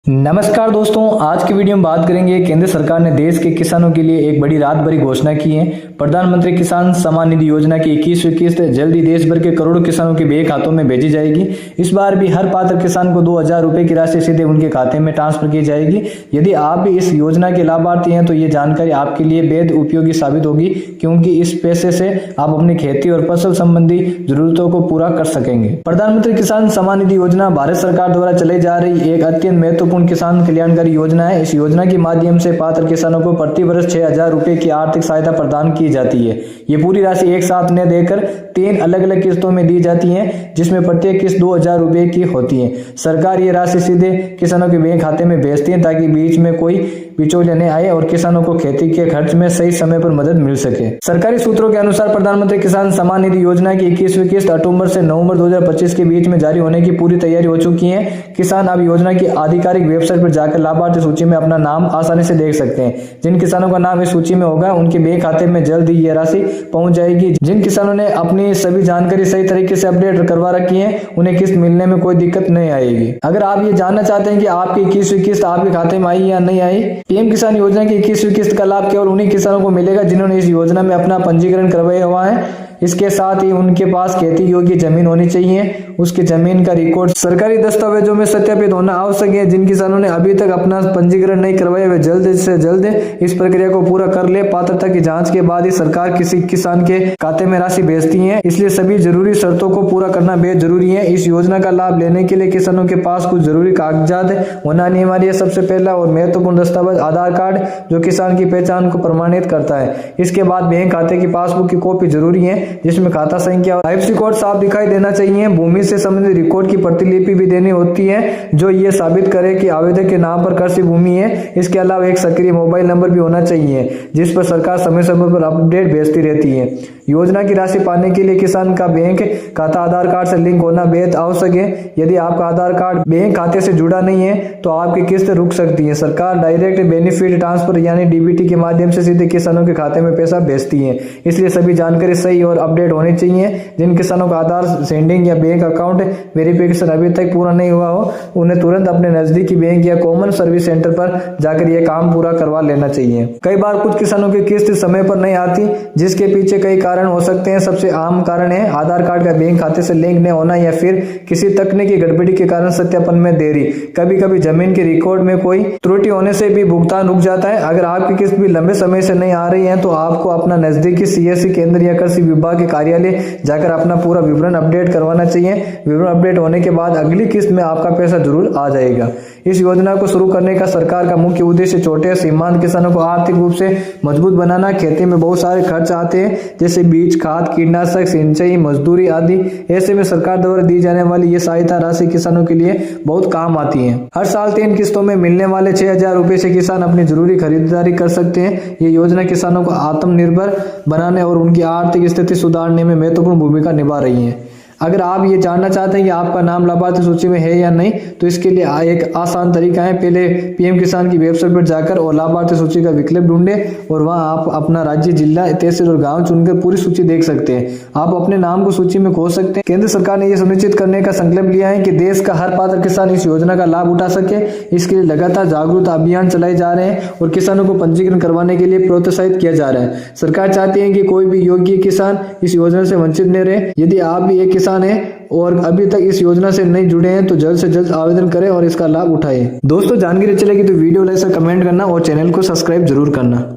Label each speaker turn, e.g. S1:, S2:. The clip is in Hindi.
S1: नमस्कार दोस्तों, आज की वीडियो में बात करेंगे। केंद्र सरकार ने देश के किसानों के लिए एक बड़ी रात भरी घोषणा की है। प्रधानमंत्री किसान सम्मान निधि योजना की 21वीं किस्त जल्द ही देश भर के करोड़ों किसानों के बैंक खातों में भेजी जाएगी। इस बार भी हर पात्र किसान को 2000 रुपए की राशि सीधे उनके खाते में ट्रांसफर की जाएगी। यदि आप भी इस योजना के लाभार्थी हैं तो ये जानकारी आपके लिए बेहद उपयोगी साबित होगी, क्योंकि इस पैसे से आप अपनी खेती और फसल संबंधी जरूरतों को पूरा कर सकेंगे। प्रधानमंत्री किसान सम्मान निधि योजना भारत सरकार द्वारा चलाई जा रही एक अत्यंत महत्वपूर्ण किसान कल्याणकारी योजना है। इस योजना के माध्यम से पात्र किसानों को प्रति वर्ष 6000 रुपए की आर्थिक सहायता प्रदान की जाती है। ये पूरी राशि एक साथ न देकर 3 अलग अलग किस्तों में दी जाती है, जिसमें प्रत्येक किस्त 2000 रुपए की होती है। सरकार ये राशि सीधे किसानों के बैंक खाते में भेजती है ताकि बीच में कोई बिचौलिया न आए और किसानों को खेती के खर्च में सही समय पर मदद मिल सके। सरकारी सूत्रों के अनुसार प्रधानमंत्री किसान सम्मान निधि योजना की 21वीं किस्त अक्टूबर से नवंबर 2025 के बीच में जारी होने की पूरी तैयारी हो चुकी है। किसान अब योजना की आधिकारिक वेबसाइट पर जाकर लाभार्थी सूची में अपना नाम आसानी से देख सकते हैं। जिन किसानों का नाम इस सूची में होगा उनके बैंक खाते में जल्द ही यह राशि पहुंच जाएगी। जिन किसानों ने अपनी सभी जानकारी सही तरीके से अपडेट करवा रखी है, उन्हें किस्त मिलने में कोई दिक्कत नहीं आएगी। अगर आप ये जानना चाहते हैं कि आपकी 21वीं किस्त आपके खाते में आई या नहीं आई, पीएम किसान योजना की 21वीं किस्त का लाभ केवल उन्हीं किसानों को मिलेगा जिन्होंने इस योजना में अपना पंजीकरण करवाया हुआ है। इसके साथ ही उनके पास खेती योग्य जमीन होनी चाहिए। उसकी जमीन का रिकॉर्ड सरकारी दस्तावेजों में सत्यापित होना आवश्यक है। जिन किसानों ने अभी तक अपना पंजीकरण नहीं करवाया वे जल्द से जल्द इस प्रक्रिया को पूरा कर ले। पात्रता की जांच के बाद ही सरकार किसी किसान के खाते में राशि भेजती है, इसलिए सभी जरूरी शर्तों को पूरा करना बेहद जरूरी है। इस योजना का लाभ लेने के लिए किसानों के पास कुछ जरूरी कागजात होना अनिवार्य है। सबसे पहला और महत्वपूर्ण दस्तावेज आधार कार्ड, जो किसान की पहचान को प्रमाणित करता है। इसके बाद बैंक खाते की पासबुक की कॉपी जरूरी है, जिसमें खाता संख्या और आईएफएससी कोड साफ दिखाई देना चाहिए। भूमि से संबंधित रिकॉर्ड की प्रतिलिपि भी देनी होती है, जो ये साबित करे कि आवेदक के नाम पर कृषि भूमि है। इसके अलावा एक सक्रिय मोबाइल नंबर भी होना चाहिए, जिस पर सरकार समय समय पर अपडेट भेजती रहती है। योजना की राशि पाने के लिए किसान का बैंक खाता आधार कार्ड से लिंक होना बेहद आवश्यक है। यदि आपका आधार कार्ड बैंक खाते से जुड़ा नहीं है तो आपकी किस्त रुक सकती है। सरकार डायरेक्ट बेनिफिट ट्रांसफर यानी डीबीटी के माध्यम से सीधे किसानों के खाते में पैसा भेजती है, इसलिए सभी जानकारी सही और अपडेट होनी चाहिए। जिन किसानों का आधार सेंडिंग या बैंक अकाउंट वेरिफिकेशन अभी तक पूरा नहीं हुआ हो, उन्हें तुरंत अपने नजदीकी बैंक या कॉमन सर्विस सेंटर पर जाकर यह काम पूरा करवा लेना चाहिए। कई बार कुछ किसानों की किस्त समय पर नहीं आती, जिसके पीछे कई कारण हो सकते हैं। सबसे आम कारण है आधार कार्ड का बैंक खाते से लिंक न होना या फिर किसी तकनीकी गड़बड़ी के कारण सत्यापन में देरी। कभी कभी जमीन के रिकॉर्ड में कोई त्रुटि होने से भी भुगतान रुक जाता है। अगर आपकी किस्त भी लंबे समय से नहीं आ रही है तो आपको अपना नजदीकी सीएससी केंद्र या कृषि विभाग के कार्यालय जाकर अपना पूरा विवरण अपडेट करवाना चाहिए। विवरण अपडेट होने के बाद अगली किस्त में आपका पैसा जरूर आ जाएगा। इस योजना को शुरू करने का सरकार का मुख्य उद्देश्य छोटे सीमांत किसानों को आर्थिक रूप से मजबूत बनाना। खेती में बहुत सारे खर्च आते हैं, जैसे बीज, खाद, कीटनाशक, सिंचाई, मजदूरी आदि। ऐसे में सरकार द्वारा दी जाने वाली ये सहायता राशि किसानों के लिए बहुत काम आती है। हर साल 3 किस्तों में मिलने वाले 6000 रुपए से किसान अपनी जरूरी खरीदारी कर सकते हैं। ये योजना किसानों को आत्मनिर्भर बनाने और उनकी आर्थिक स्थिति सुधारने में महत्वपूर्ण भूमिका निभा रही है। अगर आप ये जानना चाहते हैं कि आपका नाम लाभार्थी सूची में है या नहीं, तो इसके लिए एक आसान तरीका है। पहले पीएम किसान की वेबसाइट पर जाकर और लाभार्थी सूची का विकल्प ढूंढे और वहां आप अपना राज्य, जिला, तहसील और गांव चुनकर पूरी सूची देख सकते हैं। आप अपने नाम को सूची में खोज सकते हैं। केंद्र सरकार ने यह सुनिश्चित करने का संकल्प लिया है कि देश का हर पात्र किसान इस योजना का लाभ उठा सके। इसके लिए लगातार जागरूकता अभियान चलाए जा रहे हैं और किसानों को पंजीकरण करवाने के लिए प्रोत्साहित किया जा रहा है। सरकार चाहती है कि कोई भी योग्य किसान इस योजना से वंचित न रहे। यदि आप भी एक किसान है और अभी तक इस योजना से नहीं जुड़े हैं तो जल्द से जल्द आवेदन करें और इसका लाभ उठाएं। दोस्तों, जानकारी चलेगी तो वीडियो लाइक से कमेंट करना और चैनल को सब्सक्राइब जरूर करना।